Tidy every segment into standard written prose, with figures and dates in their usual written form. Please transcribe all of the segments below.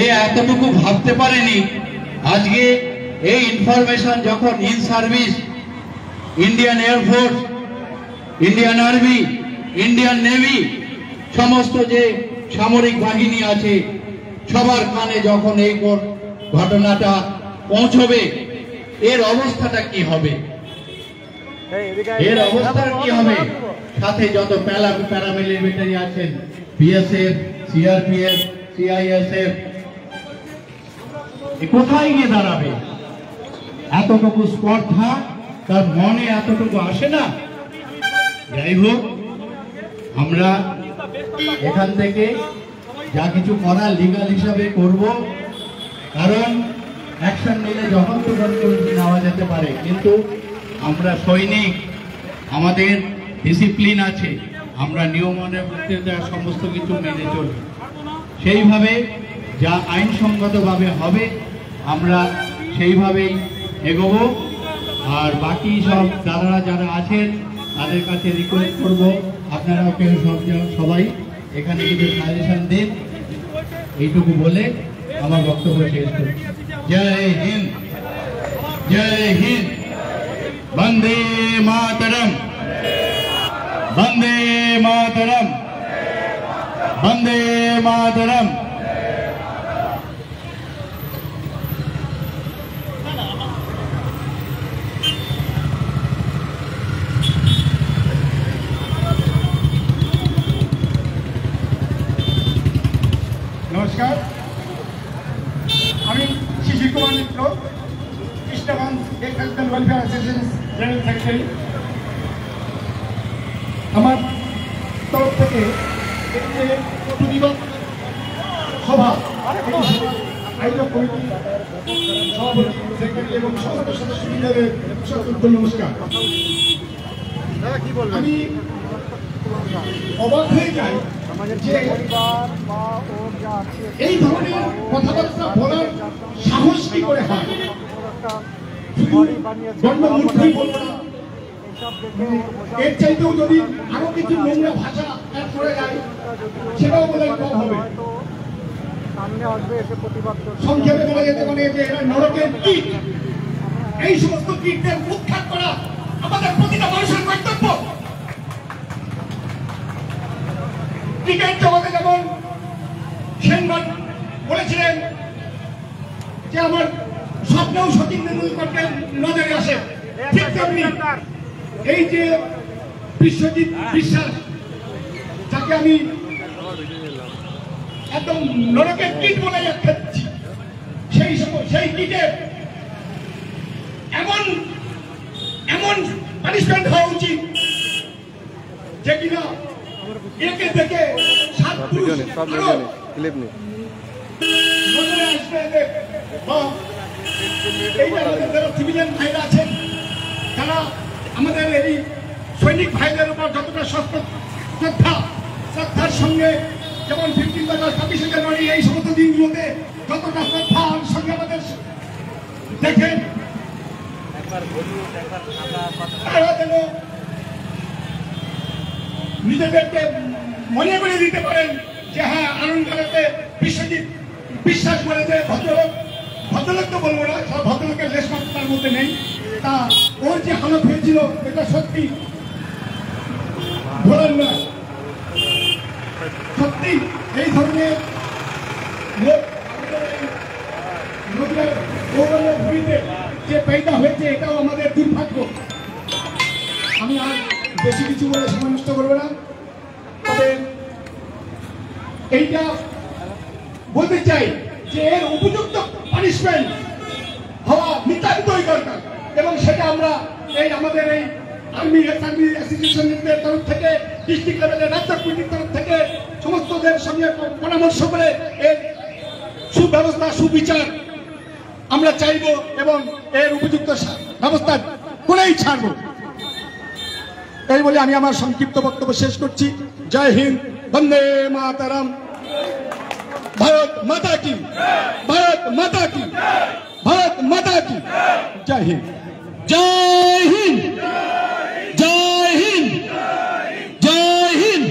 এ এতটুকু ভাবতে পারেনি আজকে এই ইনফরমেশন যখন in service Indian air force, Indian army, Indian navy, সমস্ত যে সামরিক বাহিনী আছে সবার কানে যখন এই ঘটনাটা পৌঁছবে, এর অবস্থাটা কি হবে, এর অবস্থা কি হবে। সাথে যত প্যারামিলিটারি আছেন, বিএসএফ, সিআরপিএফ, সিআইএসএফ, কোথায় গিয়ে দাঁড়াবে? এতটুকু স্পর্ধা তার মনে এতটুকু আসে না। যাই হোক, আমরা এখান থেকে যা কিছু করা লিগাল হিসাবে করব, কারণ অ্যাকশন নিলে যখন তখন নেওয়া যেতে পারে, কিন্তু আমরা সৈনিক, আমাদের ডিসিপ্লিন আছে, আমরা নিয়মের মধ্যে সমস্ত কিছু মেনে চলি, সেইভাবে যা আইনসঙ্গতভাবে হবে আমরা সেইভাবেই এগোবো। আর বাকি সব যারা যারা আছেন তাদের কাছে রিকোয়েস্ট করব, আপনারাও কেউ সবাই এখানে কিছু সাজেশন দিন। এইটুকু বলে আমার বক্তব্য শেষ করছি। জয় হিন্দ, জয় হিন্দ, বন্দে মাতরম, বন্দে মাতরম, বন্দে মাতরম। নমস্কার, আমি Shishir Kumar Mitra, Krishnaganj health welfare association general secretary. আমার তরফ থেকে এই যে প্রতিবাদ সভা, আয়োজক কমিটি সভাপতি, সেক্রেটারি এবং সমস্ত সদস্যবৃন্দের সকলকে নমস্কার। আমি অবাক হয়ে যাই যে এই ধরনের কথাবার্তা বলার সাহস কি করে হয়। গণমূর্তি বলবো না, এর চাইতেও যদি আরো কিছু নোংরা ভাষা অ্যাড করে যায় সেটাও বলে কম হবে। সংক্ষেপে বলা যেতে পারে যে এরা নরকের কীট। এই সমস্ত কীটদের উৎখাত করা আমাদের প্রতিটা মানুষের কর্তব্য। ক্রিকেট জগতে যেমন সেনগড় বলেছিলেন যে আমার স্বপ্নেও সচিন তেন্ডুলকরকে নজরে আসে, ঠিক তেমনি এই যে বিশ্বজিৎ বিশ্বাস, যাকে আমি একদম নরকের কীট বলে আখ্যা দিচ্ছি, সেই কীটের এমন এমন পানিশমেন্ট হওয়া উচিত যে কিনা একে দেখে সিভিলিয়ান ভাইরা আছেন, যারা আমাদের এই সৈনিক ভাইদের উপর যতটা শ্রদ্ধার সঙ্গে, যেমন 15 আগস্ট, 26শে জানুয়ারি, এই সমস্ত দিনগুলোতে যতটা শ্রদ্ধার সঙ্গে আমাদের দেখেন, তারা যেন নিজেদেরকে মনে করে দিতে পারেন যে হ্যাঁ, আনন্দতে বিশ্বজিৎ বিশ্বাস বলে যে ভদ্রলোক, ভদ্রলোক তো বলবো না, সব ভদ্রলোকের লেশ মাত্র তার মধ্যে নেই, তা ওর যে হালত হয়েছিল এটা সত্যি বলার নয়। সত্যি এই ধরনের লোক নদীর ভূমিতে যে পেইটা হয়েছে, এটাও আমাদের দুর্ভাগ্য। আমি আর বেশি কিছু বলে সময় নষ্ট করবো না, তবে এইটা বলতে চাই যে এর উপযুক্ত পানিশমেন্ট হওয়া নিতান্তই দরকার, এবং সেটা আমরা এই আমাদের এই আর্মি অ্যাসোসিয়েশনের তরফ থেকে, ডিস্ট্রিক্ট লেভেলের রাজ্য কমিটির তরফ থেকে সমস্তদের সঙ্গে পরামর্শ করে এর সুব্যবস্থা, সুবিচার আমরা চাইব এবং এর উপযুক্ত ব্যবস্থা করেই ছাড়ব। এই বলে আমি আমার সংক্ষিপ্ত বক্তব্য শেষ করছি। জয় হিন্দ, বন্দে মাতরম, ভারত মাতা কি, ভারত মাতা কি, ভারত মাতা কি। জয় হিন্দ, জয় হিন্দ, জয় হিন্দ, জয় হিন্দ।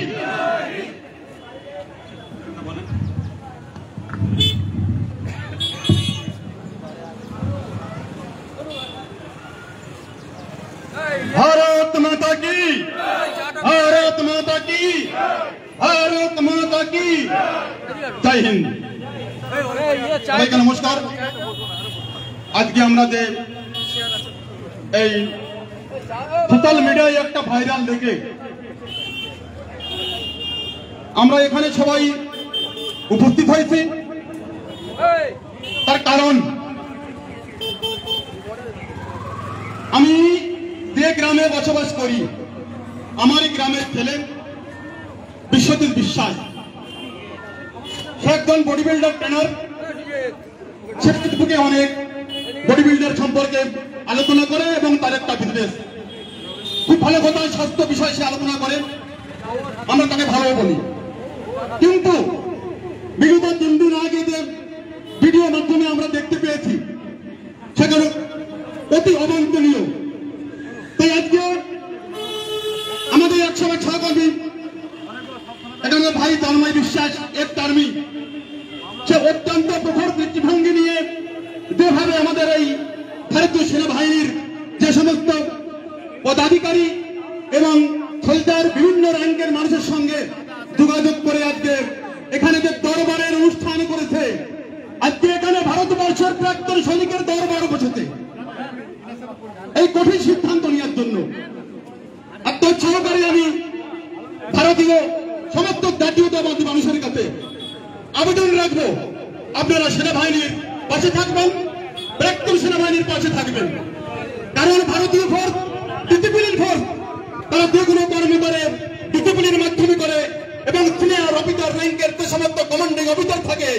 কি জয় হিন্দ। সবাইকে নমস্কার। আজকে আমাদের এই সোশ্যাল মিডিয়ায় একটা ভাইরাল দেখে আমরা এখানে সবাই উপস্থিত হয়েছি। তার কারণ আমি যে গ্রামে বসবাস করি, আমার এই গ্রামের ছেলে বিশ্বজিৎ বিশ্বাস, সে একজন বডি বিল্ডার ট্রেনার। সে ফেসবুকে অনেক বডি বিল্ডার সম্পর্কে আলোচনা করে এবং তার একটা বিজনেস, খুব ভালো কথা, স্বাস্থ্য বিষয়ে সে আলোচনা করে, আমরা তাকে ভালো বলি। কিন্তু বিগত 3 দিন আগে যে ভিডিও মাধ্যমে আমরা দেখতে পেয়েছি সেখানে অতি অবাঞ্ছনীয়। তাই আজকে আমাদের 100 সহকর্মী এখানে ভাই তন্ময় বিশ্বাস এক কর্মী, সে অত্যন্ত প্রখর দৃষ্টিভঙ্গি নিয়ে যেভাবে আমাদের এই ভারতীয় সেনাবাহিনীর যে সমস্ত পদাধিকারী এবং ফৌজদার বিভিন্ন র্যাঙ্কের মানুষের সঙ্গে যোগাযোগ করে আজকে এখানে যে দরবারের অনুষ্ঠান করেছে, আজকে এখানে ভারতবর্ষের প্রাক্তন সৈনিকের দরবার বসেছে এই কঠিন সিদ্ধান্ত নেওয়ার জন্য। আপনার সহকারী আমি ভারতীয় সমস্ত জাতীয়তাবাদী মানুষের কাছে আবেদন রাখবো, আপনারা সেনাবাহিনীর পাশে থাকবেন, প্রাক্তন সেনাবাহিনীর পাশে থাকবেন। কারণ ভারতীয় ফোর্স ডিসিপ্লিন ফোর্স, তারা যে কোনো কর্ম করে ডিসিপ্লিনের মাধ্যমে করে এবং সিনিয়র অফিসার র্যাঙ্কের যে সমস্ত কমান্ডিং অফিসার থাকে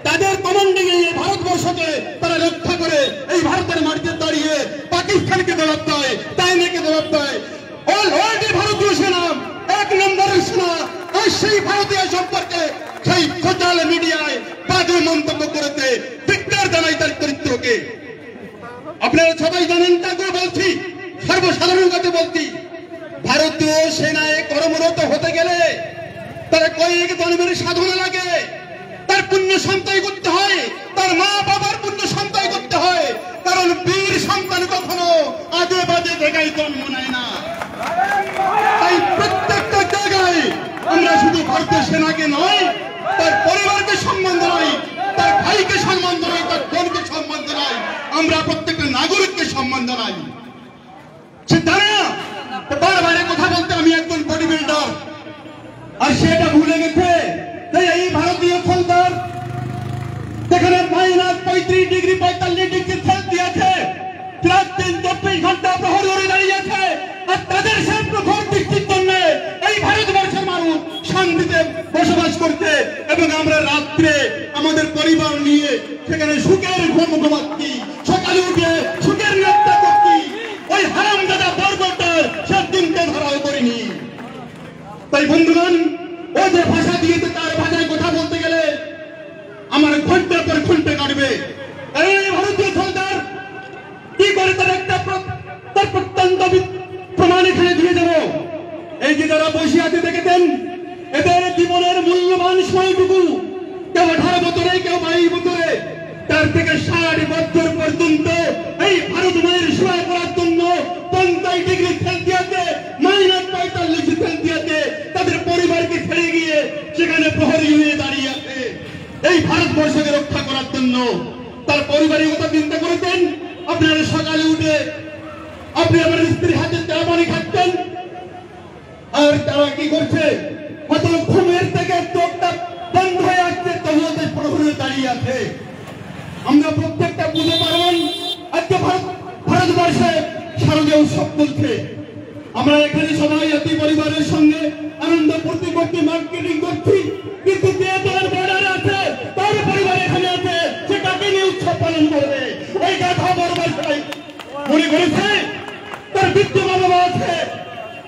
তাদের কমান্ডিং এ ভারতবর্ষকে তারা রক্ষা করে এই ভারতের মাটিতে দাঁড়িয়ে পাকিস্তানকে জবাব দেয়, চাইনাকে জবাব দেয়। অলরেডি ভারতীয় সেনা 1 নম্বরের সেনা, আর সেই ভারতীয় সম্পর্কে সেই সোশ্যাল মিডিয়ায় বাজে মন্তব্য করেছে, ধিক্কার জানাই তার চরিত্রকে। আপনারা সবাই জানেন, তাকে বলছি, সর্বসাধারণ কাছে বলছি, ভারতীয় সেনায় কর্মরত হতে গেলে তার কয়েক জন্মের সাধনা লাগে, তার পুণ্য সঞ্চয় করতে হয়, তার মা বাবার পুণ্য সঞ্চয় করতে হয়। কারণ বীর সন্তান কখনো আজে বাজে জায়গায় জন্ম নেয় না। তাই প্রত্যেকটা জায়গায় আমরা শুধু ভারতীয় সেনাকে নয়, তার পরিবারকে সম্মান জানাই, তার ভাইকে সম্মান জানাই, তার বোনকে সম্মান জানাই, আমরা প্রত্যেকটা নাগরিককে সম্মান জানাই। সে জানে না বারবার কথা বলতে আমি একজন বডি বিল্ডার, আর সেটা ভুলে গেছে। তাই এই ভারতীয় ফৌজদার যেখানে -35 ডিগ্রি 45 ডিগ্রি সেলসিয়াস আছে, রাত দিন 24 ঘন্টা প্রহর করে দাঁড়িয়ে আছে, আর তাদের সেই প্রখর দৃষ্টির জন্য এই ভারতবর্ষের মানুষ শান্তিতে বসবাস করছে এবং আমরা রাত্রে আমাদের পরিবার নিয়ে সেখানে সুখের ঘুম ঘুমাচ্ছি, সকালে উঠে সুখের নিদ্রা করছি। ওই হারামজাদা বর্বরটার সে দিনকে ধরাও করিনি। তাই বন্ধুগণ, ও যে ভাষা দিয়েছে তার ভাষায় কথা বলতে গেলে আমার ঘন্টার পর ঘন্টা কাটবে। এই ভারতীয় সরকার কি করে তার একটা তার প্রত্যন্ত প্রমাণ এখানে দিয়ে দেব। এই যে যারা বসে আছে দেখেছেন, এদের জীবনের মূল্যবান সময়টুকু কেউ 18 বছরে, কেউ 22 বছরে, তার থেকে 60 বছর পর্যন্ত এই ভারত মায়ের সেবা করার জন্য 50 ডিগ্রি সেলসিয়াসে -45 সেলসিয়াসে তাদের পরিবারকে ছেড়ে গিয়ে সেখানে প্রহরী হয়ে দাঁড়িয়ে আছে এই ভারতবর্ষকে রক্ষা করার জন্য। তার পরিবারের কথা চিন্তা করেছেন? আপনারা সকালে উঠে আপনি আমার স্ত্রীর হাতে চা পানি খাচ্ছেন, আর তারা কি করছে? হয়তো ঘুমের থেকে চোখটা বন্ধ হয়ে আসছে, তবুও প্রহরী দাঁড়িয়ে আছে। আমরা প্রত্যেকটা বুঝতে পারবেন আজকে ভারতবর্ষে শারদীয় উৎসব চলছে। আমরা এখানে সবাই একটি পরিবারের সঙ্গে আনন্দ ফুর্তি করছি, মার্কেটিং করছি, কিন্তু যে তার বর্ডারে আছে, তার পরিবার এখানে আছে, সেটাকে নিয়ে উৎসব পালন করবে। ওই গাধা বর্বর মনে করেছে তার বৃদ্ধ মা বাবা আছে,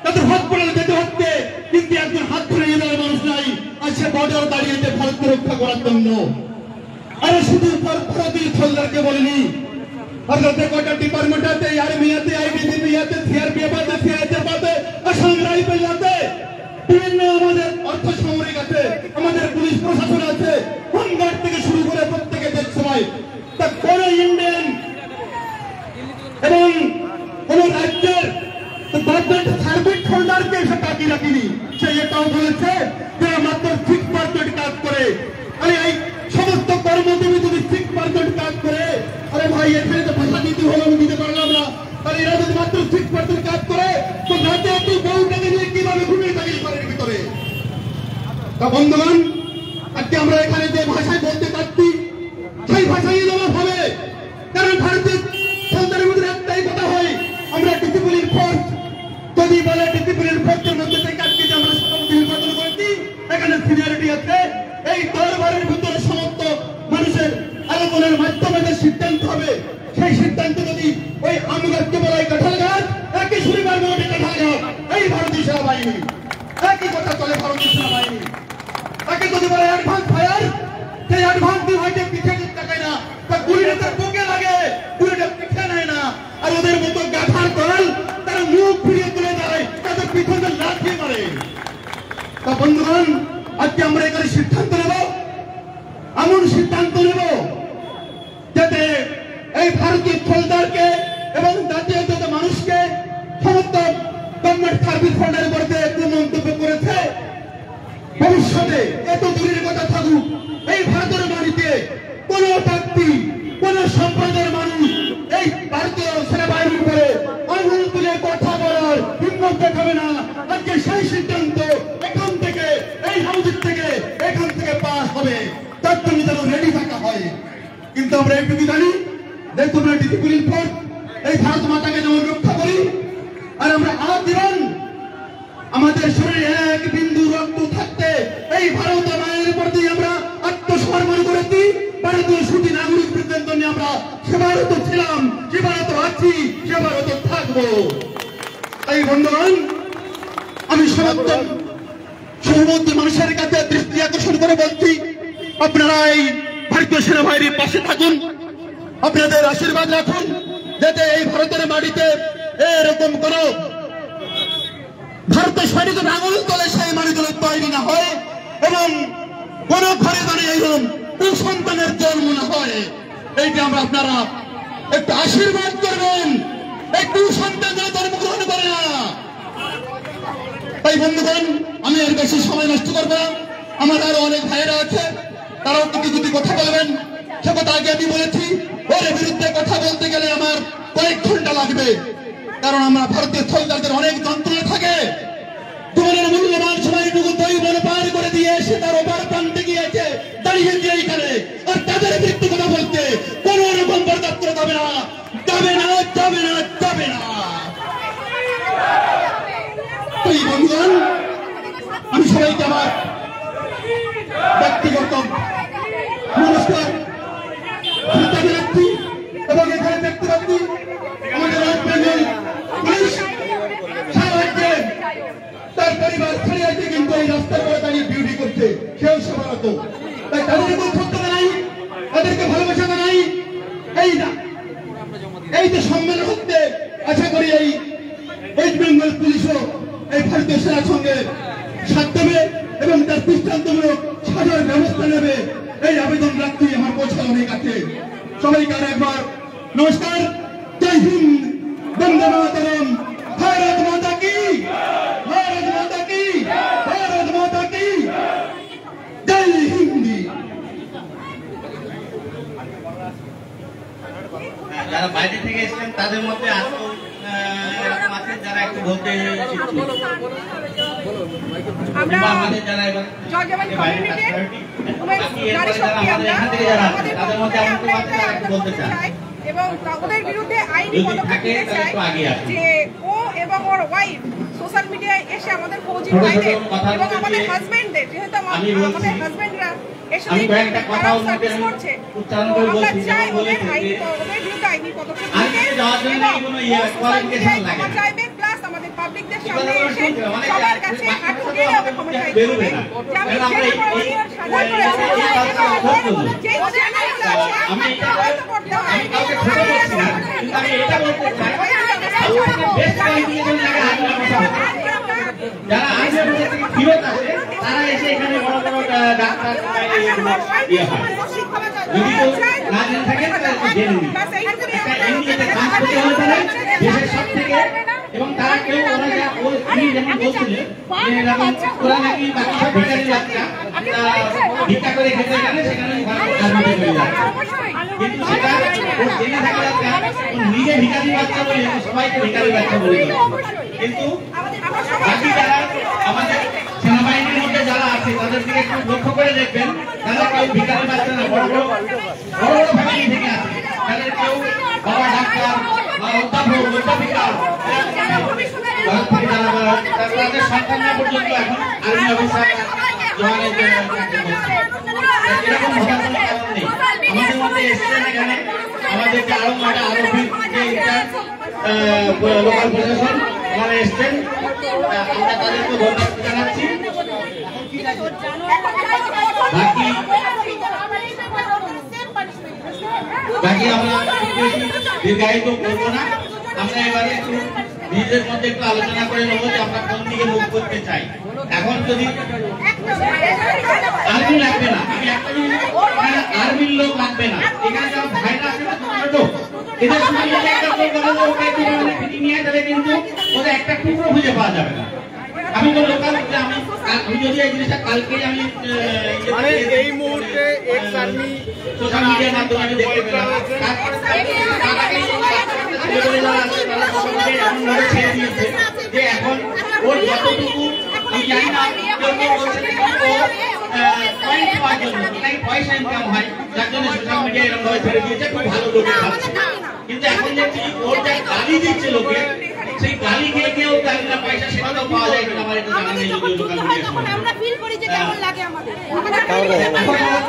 তাদের হাত পড়ে যেতে হচ্ছে, কিন্তু একজন হাত ধরে নিয়ে যাওয়ার মানুষ নাই, আর সে বর্ডার দাঁড়িয়েছে ভারতকে রক্ষা করার জন্য। আরে শুধু ভারতীয় ফৌজদারকে বলিনি, ভারতে কয়টা ডিপার্টমেন্ট আছে, আর্মি আছে, আইটিবিপি আছে, সিআরপিএফ আছে, সিআইএসএফ আছে, আসাম রাইফেল আছে, বিভিন্ন আমাদের অর্থ সামরিক আছে, আমাদের পুলিশ প্রশাসন আছে, হোমগার্ড থেকে শুরু করে প্রত্যেকে দেশ সময় তা কোন ইন্ডিয়ান এবং কোন রাজ্যের গভর্নমেন্ট সার্ভিস হোল্ডারকে সে তাকিয়ে রাখিনি। সে এটাও বলেছে যে মাত্র 6% আরে এই সমস্ত কর্মজীবী যদি 6% কাজ করে, আরে ভাই এখানে তো ভাষা নীতি হলো আমি দিতে পারলাম না, তাহলে এরা যদি মাত্র 6% কাজ করে তো রাতে একটু বউটাকে নিয়ে কিভাবে ঘুমিয়ে থাকি ঘরের ভিতরে? তা বন্ধুগণ, আজকে আমরা এখানে যে ভাষায় বলতে পারছি সেই ভাষাই জবাব হবে। কারণ ভারতের সন্তানের মধ্যে একটাই কথা হয়, আমরা ডিসিপ্লিন ফোর্স। যদি বলে ডিসিপ্লিন ফোর্সের মধ্যে থেকে আজকে যে আমরা সভাপতি নির্বাচন করেছি, এখানে সিনিয়রিটি আছে। এই দরবারের ভিতরে সমস্ত মানুষের আলোচনার মাধ্যমে যে সিদ্ধান্ত হবে, সেই সিদ্ধান্ত যদি ওই আম গাছকে বলা হয় কাঁঠাল গাছ, একই শনিবার মোটে কাঁঠাল গাছ, এই ভারতীয় সেনাবাহিনী একই কথা চলে। ভারতীয় সেনাবাহিনী তাকে যদি বলে অ্যাডভান্স ফায়ার, সেই অ্যাডভান্স দিয়ে হয়তো পিঠে তাকায় না, তা গুলিটা তার বুকে লাগে, গুলিটা পিঠে নেয় না। আর ওদের মতো গাধার দল তারা মুখ ফিরিয়ে তুলে দেয়, তাদের পিছনে লাথি মারে। তা বন্ধুগণ, আজকে আমরা এখানে সিদ্ধান্ত নেব, এমন সিদ্ধান্ত নেব যাতে এই ভারতীয় ফৌজদারকে এবং জাতীয় মানুষকে সমস্ত গভর্নমেন্ট সার্ভিস হোল্ডারের বিরুদ্ধে যে মন্তব্য করেছে, ভবিষ্যতে এত দূরের কথা থাকুক, এই ভারতের মাটিতে কোন ব্যক্তি কোন সম্প্রদায়ের মানুষ এই ভারতীয় সেনাবাহিনীর উপরে আঙুল তুলে কথা বলার হিম্মত দেখাবে না। আজকে সেই সিদ্ধান্ত এখান থেকে, এই হাউসের থেকে, এখান থেকে পাস হবে, তার জন্য যেন রেডি থাকা হয়। কিন্তু আমরা একটু জানি, দেখুন আমরা ডিসিপ্লিন ফোর্স এই ভারত মাতাকে যেমন রক্ষা করি, আর আমরা আজীবন আমাদের শরীরে এক বিন্দু রক্ত থাকতে এই ভারত মায়ের প্রতি আমরা আত্মসমর্পণ করেছি। ভারতীয় সুখী নাগরিক বৃদ্ধের জন্য আমরা সেবারত ছিলাম, সেবারত আছি, সেবারত থাকবো। তাই বন্ধুগণ, আমি সমস্ত মানুষের কাছে দৃষ্টি আকর্ষণ করে বলছি, আপনারা এই ভারতীয় সেনাবাহিনীর পাশে থাকুন, আপনাদের আশীর্বাদ রাখুন, যাতে এই ভারতের মাটিতে এরকম কোন ভারতের সৈনিক আঙুল তোলে সেই মানুষগুলো তৈরি না হয় এবং কোন ঘরে দাঁড়িয়ে এরকম কুসন্তানের জন্ম না হয়। এইটা আমরা আপনারা একটু আশীর্বাদ করবেন, একটু সন্তান জন্মগ্রহণ করে না। তাই বন্ধুগণ, আমি এর বেশি সময় নষ্ট করব না, আমার আরো অনেক ভাইয়েরা আছে, তারাও কিছু যদি কথা বলবেন, সে কথা আগে আমি বলেছি, ওর বিরুদ্ধে কথা বলতে গেলে আমার কয়েক ঘন্টা লাগবে। কারণ আমরা ভারতীয় সোলজারদের অনেক যন্ত্রণা থাকে, জীবনের মূল্যবান সময়টুকু দৈবন পার করে দিয়ে এসে তার ওপার প্রান্তে গিয়েছে, দাঁড়িয়েছে এইখানে, আর তাদের বিরুদ্ধে কথা বলতে কোন রকম বরদাস্ত করা যাবে না, যাবে না, যাবে না, যাবে না। তাই বন্ধুগণ, আমি সবাইকে আমার ব্যক্তিগত নমস্কার জানাচ্ছি এবং এখানে দেখতে পাচ্ছি আমাদের ওয়েস্ট বেঙ্গল পুলিশ সারাজ্যে তার পরিবার ছেড়ে আছে, কিন্তু এই রাস্তার পরে দাঁড়িয়ে ডিউটি করছে, সেও সেবারত। তাই তাদের কোনো শ্রদ্ধা নাই, তাদেরকে ভালোবাসা নাই। এই যে সম্মেলন হচ্ছে, আশা করি এই ওয়েস্ট বেঙ্গল পুলিশও এই ভারতীয় সেনার সঙ্গে সাথ দেবে এবং তার দৃষ্টান্তমূলক সাজার ব্যবস্থা নেবে, এই আবেদন রাখতে আমার পৌঁছানো অনেক আছে। সবাইকে আর একবার নমস্কার, জয় হিন্দ, বন্দে মাতরম, ভারত মাতা কি, ভারত মাতা কি, ভারত মাতা কি, জয় হিন্দ। যারা বাইরে থেকে এসেছেন তাদের মধ্যে আরো এরকম আছে যারা একটু বলতে আমাদের যারা এবার তাদের মধ্যে একটু বলতে চান এবং ওদের বিরুদ্ধে আইনি পদক্ষেপ নিতে চাই যে ও এবং ওর ওয়াইফ সোশ্যাল মিডিয়ায় এসে আমাদের ফৌজি ভাইদের এবং আমাদের হাজবেন্ডদের, যেহেতু আমাদের হাজবেন্ডরা এসে সার্ভিস করছে, আমরা চাই ওদের বিরুদ্ধে আইনি পদক্ষেপ নিতে ক্ষমা চাইবে, প্লাস আমাদের পাবলিকদের সামনে এসে সবার কাছে হাঁটু গেড়ে ওকে ক্ষমা চাইতে হবে। যারা ফিরত আছে তারা এসে এখানে বড় বড় ডাক্তার ইয়ে হয়, যদি কেউ না জেনে থাকেন তাহলে জেনে নিন। একটা এনডিএতে কাজ করতে হলে দেশের সব থেকে এবং তারা কেউ ওরা যা উনি যেমন বলছিলেন যে এরকম ওরা নাকি বাকি সব ভিখারি বাচ্চা ভিক্ষা করে খেতে গেলে সেখানে আর্মিতে চলে যাচ্ছে, কিন্তু সেটা ওর জেনে থাকা দরকার নিজে ভিখারি বাচ্চা বলে সবাইকে ভিখারি বাচ্চা বলে কিন্তু বাকি যারা আমাদের সেনাবাহিনীর মধ্যে যারা আছে তাদের দিকে একটু লক্ষ্য করে দেখবেন, তারা কেউ ভিখারি বাচ্চা না, বড় বড় ফ্যামিলি থেকে আছে, তাদের কেউ বাবা ডাক্তার বা অধ্যাপক অধ্যাপিকা তাদের সন্তানরা পর্যন্ত এখন আর্মি অফিসার এরকম হওয়ার কোনো কারণ নেই। আমাদের মধ্যে এসছেন এখানে আমাদেরকে আরো আরোপিত যে লোকাল প্রশাসন ওনারা এসছেন, আমরা তাদেরকে ধন্যবাদ জানাচ্ছি। বাকি আমরা দীর্ঘায়িত করবো না, আমরা এবারে একটু নিজেদের মধ্যে একটু আলোচনা করে নেবো যে আমরা কোন দিকে মুখ করতে চাই। এখন যদি আর্মি লাগবে না, আমি একটা জিনিস আর্মির লোক লাগবে না, এখানে যারা ভাইরা আছে না ছোট এদের সঙ্গে একটা নিয়ে গেলে কিন্তু ওদের একটা টুকরো খুঁজে পাওয়া যাবে না। আমি তো লোকাল আমি যদি এই জিনিসটা কালকেই আমি এই মুহূর্তে এক্স আর্মি সোশ্যাল মিডিয়ার মাধ্যমে আমি দেখতে পেলাম, তারপরে ছেড়ে দিয়েছে যে এখন ওর যতটুকু আমি জানি না পয়েন্ট পাওয়ার জন্য পয়সা ইনকাম হয় যার জন্য সোশ্যাল মিডিয়া এরকম ভাবে ছেড়ে দিয়েছে, খুব ভালো লোকে ভাবছে। কিন্তু এখন দেখছি ওর যা গালি দিচ্ছে লোকে, সেই গালি খেয়ে গিয়েও গালিটা পয়সা সেটাও পাওয়া যায় কিনা আমার একটু জানা নেই। আমরা ফিল করি যে কেমন লাগে আমাদের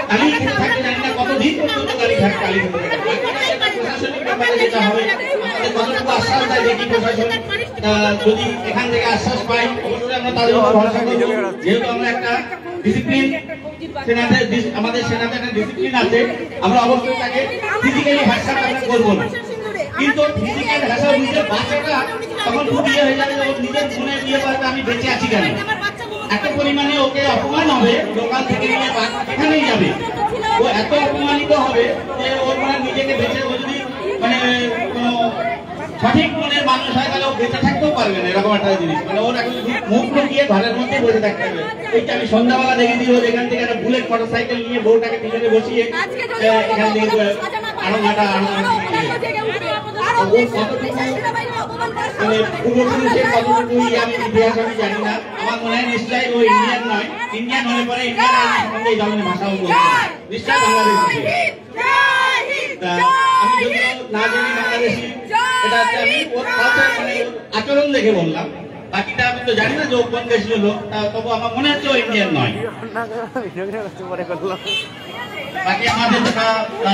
গালি খেতে থাকতে জানি না কতদিন পর্যন্ত গালি থাকে, গালি খেতে থাকে। প্রশাসনিক ব্যাপারে যেটা হবে আমাদের কতটুকু আশ্বাস দেয় দেখি প্রশাসন, যদি এখান থেকে আশ্বাস পাই অবশ্যই আমরা তাদের উপর ভরসা করবো। যেহেতু আমরা একটা ডিসিপ্লিন আমাদের সেনাতে একটা ডিসিপ্লিন আছে, আমরা অবশ্যই তাকে ফিজিক্যালি হ্যারাসমেন্ট আমরা করবো না, কিন্তু ফিজিক্যাল হ্যারাসমেন্ট নিজের বাচ্চাটা তখন খুব ইয়ে হয়ে যাবে, নিজের মনে বিয়ে করবে আমি বেঁচে আছি কেন, এত পরিমাণে ওকে অপমান হবে, লোকাল থেকে নিয়ে এখানেই যাবে, ও এত অপমানিত হবে যে ওর মানে নিজেকে বেঁচে ও যদি মানে সঠিক মনের মানুষ হয় তাহলে ও বেঁচে থাকতেও পারবে না, এরকম একটা জিনিস। মানে ওর এখন মুখ লুকিয়ে ঘরের মধ্যে বসে থাকতে হবে। এইটা আমি সন্ধ্যাবেলা দেখে দিই, ওর এখান থেকে একটা বুলেট মোটরসাইকেল নিয়ে বউটাকে পিছনে বসিয়ে এখান থেকে আরো মাটা পূর্বপুরুষের কতটুকু আমি ইতিহাস আমি জানি না, আমার মনে হয় নিশ্চয়ই ও ইন্ডিয়ান নয়, ইন্ডিয়ান হলে পরে ইন্ডিয়ান সম্বন্ধে এই ধরনের ভাষাও বলতে নিশ্চয় বাংলাদেশি। আমি যদিও না জানি বাংলাদেশি, এটা হচ্ছে আমি ওর মানে আচরণ দেখে বললাম, বাকিটা আমি তো জানি না যে ও কোন দেশের লোক, তবু আমার মনে হচ্ছে ও ইন্ডিয়ান নয়। বাকি আমাদের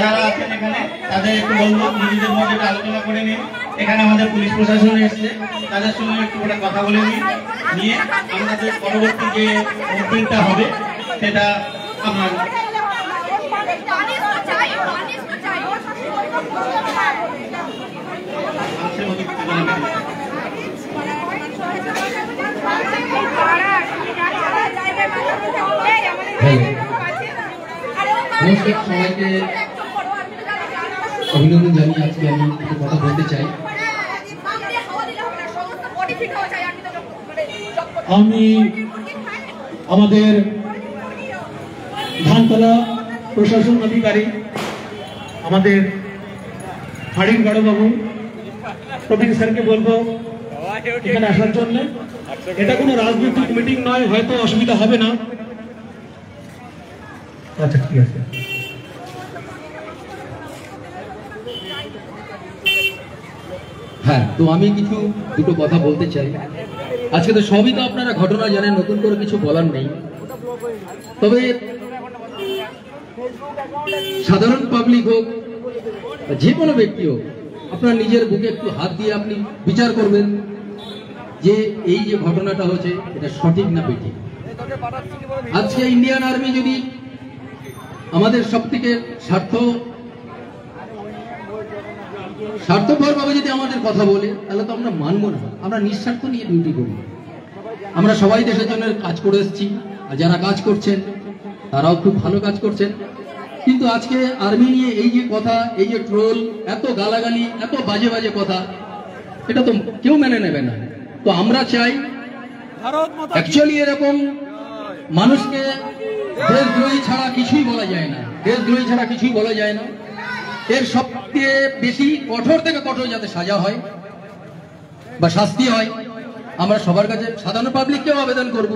যারা আছেন এখানে তাদের একটু বলবো নিজেদের মধ্যে আলোচনা করে নিন। এখানে আমাদের পুলিশ প্রশাসন এসছে, তাদের সঙ্গে একটু ওটা কথা বলে নিয়ে আমাদের পরবর্তী যে মুভমেন্টটা হবে সেটা আমরা নমস্কার সবাইকে অভিনন্দন জানিয়ে আজকে আমি একটু কথা বলতে চাই। আমি আমাদের ধানতলা প্রশাসন অধিকারী আমাদের হাড়ির বড়বাবু প্রবীণ স্যারকে বলবো এখানে আসার জন্য। এটা কোনো রাজনৈতিক মিটিং নয়, হয়তো অসুবিধা হবে না। আচ্ছা ঠিক আছে। হ্যাঁ, তো আমি দুটো কথা বলতে চাই। আজকে তো সবই তো আপনারা ঘটনা জানেন, নতুন করে কিছু বলার নেই। তবে সাধারণ পাবলিক হোক যে কোনো ব্যক্তি হোক, আপনার নিজের বুকে একটু হাত দিয়ে আপনি বিচার করবেন যে এই যে ঘটনাটা হচ্ছে এটা সঠিক না বেঠিক। আজকে ইন্ডিয়ান আর্মি যদি আমাদের সব থেকে স্বার্থপর ভাবে যদি আমাদের কথা বলে তাহলে তো আমরা মানবো না। আমরা নিঃস্বার্থ নিয়ে ডিউটি করি, আমরা সবাই দেশের জন্য কাজ করে এসেছি, আর যারা কাজ করছেন তারাও খুব ভালো কাজ করছেন। কিন্তু আজকে আর্মি নিয়ে এই যে কথা, এই যে ট্রোল, এত গালাগালি, এত বাজে বাজে কথা, এটা তো কেউ মেনে নেবে না। তো আমরা চাই অ্যাকচুয়ালি এরকম মানুষকে দেশদ্রোহী ছাড়া কিছুই বলা যায় না, দেশদ্রোহী ছাড়া কিছুই বলা যায় না। এর সবচেয়ে বেশি কঠোর থেকে কঠোর যাতে সাজা হয় বা শাস্তি হয়। আমরা সবার কাছে সাধারণ পাবলিককেও আবেদন করব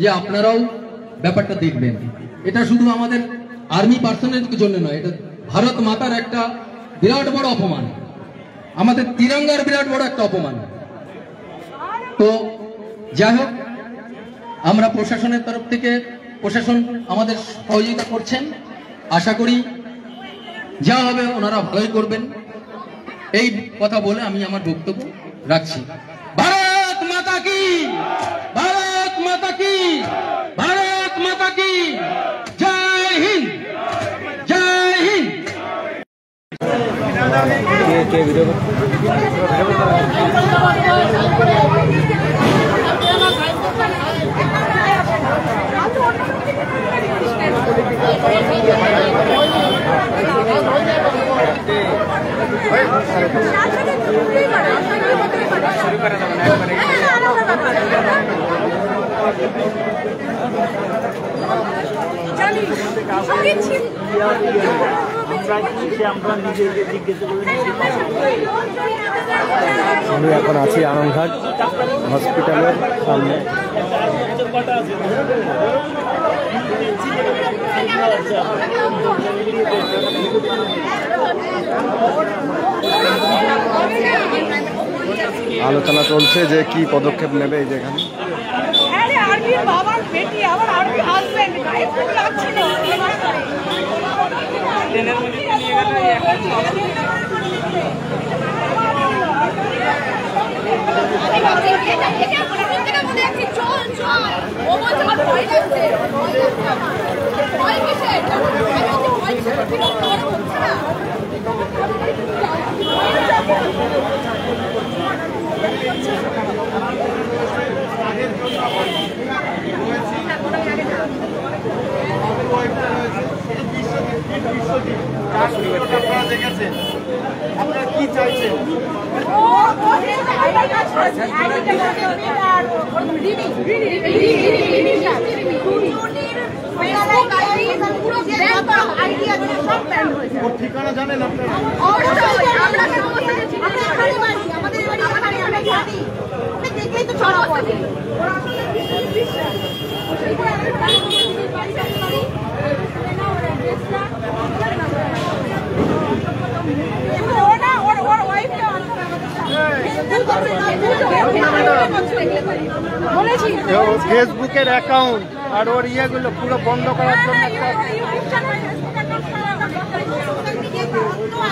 যে আপনারাও ব্যাপারটা দেখবেন। এটা শুধু আমাদের আর্মি পার্সনের জন্য নয়, এটা ভারত মাতার একটা বিরাট বড় অপমান, আমাদের তিরঙ্গার বিরাট বড় একটা অপমান। তো যাই হোক, আমরা প্রশাসনের তরফ থেকে, প্রশাসন আমাদের সহযোগিতা করছেন, আশা করি যা হবে ওনারা ভালোই করবেন। এই কথা বলে আমি আমার বক্তব্য রাখছি। ভারত মাতা কি, ভারত মাতা কি, ভারত মাতা কি, জয় হিন্দ, জয় হিন্দ। আমি এখন আছি আনন্দঘাট হসপিটালের সামনে। আলোচনা চলছে যে কি পদক্ষেপ নেবে এই যেখানে। আপনারা কি চাইছেন? ঠিকানা জানেন আপনারা? ফেসবুকের অ্যাকাউন্ট আর ওর ইয়েগুলো পুরো বন্ধ করার জন্য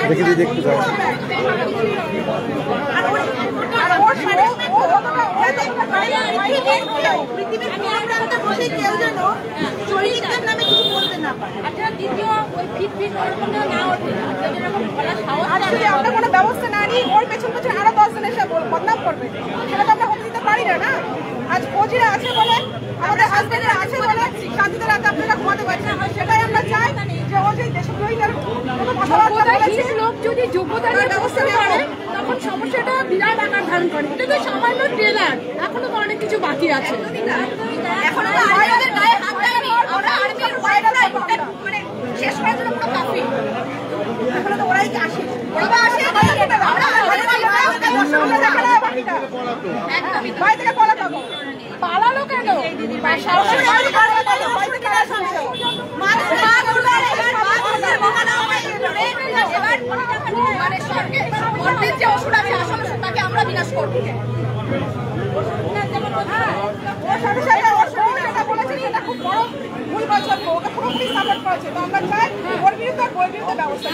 দেখে দিই, দেখতে যাও। আমরা কোনো ব্যবস্থা না নিই, ওর পেছন পেছন আরো 10 জন এসে বদনাম করবে, সেটা তো আমরা হতে দিতে পারি না। না, আজ ফৌজিরা আছে বলে, আমাদের হাজবেন্ডরা আছে বলে শান্তিতে রাতে আপনারা ঘুমাতে পারছেন না। সেটাই আমরা চাই যে ও যে দেশদ্রোহীদের কোনো কথাবার্তা বলেছে, লোক যদি যোগ্যতা নিয়ে ব্যবস্থা করে তখন সমস্যাটা বিরাট আকার ধারণ করে। এটা তো সামান্য ট্রেলার, এখনো তো অনেক কিছু বাকি আছে। এখনো তো আমাদের গায়ে হাত দেয়নি, আমরা আর্মির মানে শেষ করার জন্য পুরো কাফি। এখনো তো ওরাই আসে, ওরা আসে, আমরা বাড়ি থেকে পলাতো, পালালো কেন? যে ওষুধ আছে আসল ওষুধ, তাকে আমরা বিনাশ করবো। ওর সাথে সাথে ওর শরীরে যেটা বলেছে সেটা খুব বড় ভুল বলছে, ওকে পুরোপুরি সাপোর্ট করেছে। তো আমরা চাই ওর বিরুদ্ধে ব্যবস্থা।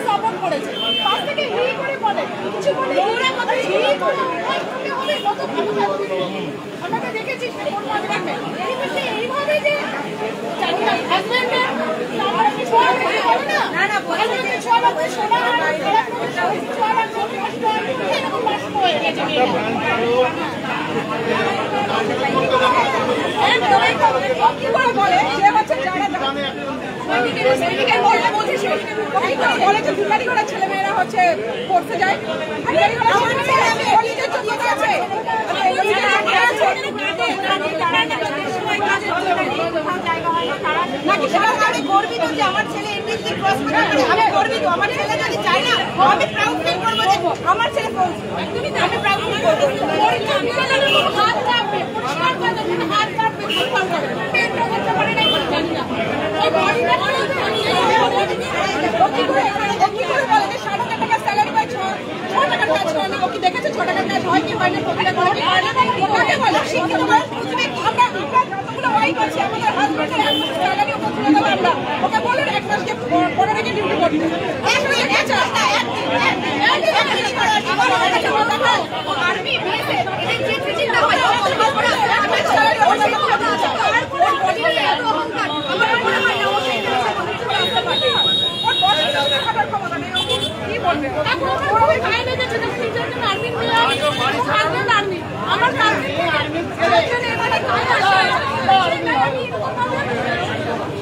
সাপোর্ট করেছে পাশ থেকে হি করে বলে কিছু বলে, আমরা দেখেছি এইভাবে যে বলে সে হচ্ছে যারা সৈনিকের বলতে বুঝিস বলে যে দুগাড়ি ঘোড়া ছেলে মেয়েরা হচ্ছে পড়তে যায় নাকি সেটা আমি গর্বিত যে আমার ছেলে এমনিতে ক্রস করে আমি গর্বিত আমার ছেলে যদি চাই না আমি প্রাউড ফিল করবো যে আমার ছেলে একদমই আমি প্রাউড ফিল করবো হাত রাখবে পরিষ্কার করে হাত রাখবে পেট করতে পারে না জানি না এই বডিটা কি করে বলে যে 7,000 টাকা স্যালারি পাই 6 টাকার কাজ করে ওকে দেখেছে 6 টাকার কাজ হয় কি হয় না প্রতিটা করে কি হয় না ওকে বলে শিক্ষিত মানুষ বুঝবে কি আমরা যতগুলো ওয়াইফ আছে আমাদের হাজবেন্ডের এক মাসের স্যালারি ওকে তুলে দেবো আমরা ওকে বলে এক মাসকে 15 রেখে ডিউটি করতে আর্মি বিএসএফ এদের যে ট্রেনিং না হয় স্যালারি ওটা আমার মনে হয় না ওকে আসতে পারে ওর বস খাবার ক্ষমতা নেই কি বলবে ওর ওই ভাই না যে টিচার জন্য আর্মি নিয়ে হাজবেন্ড আর্মি আমার আর্মি এখানে মানে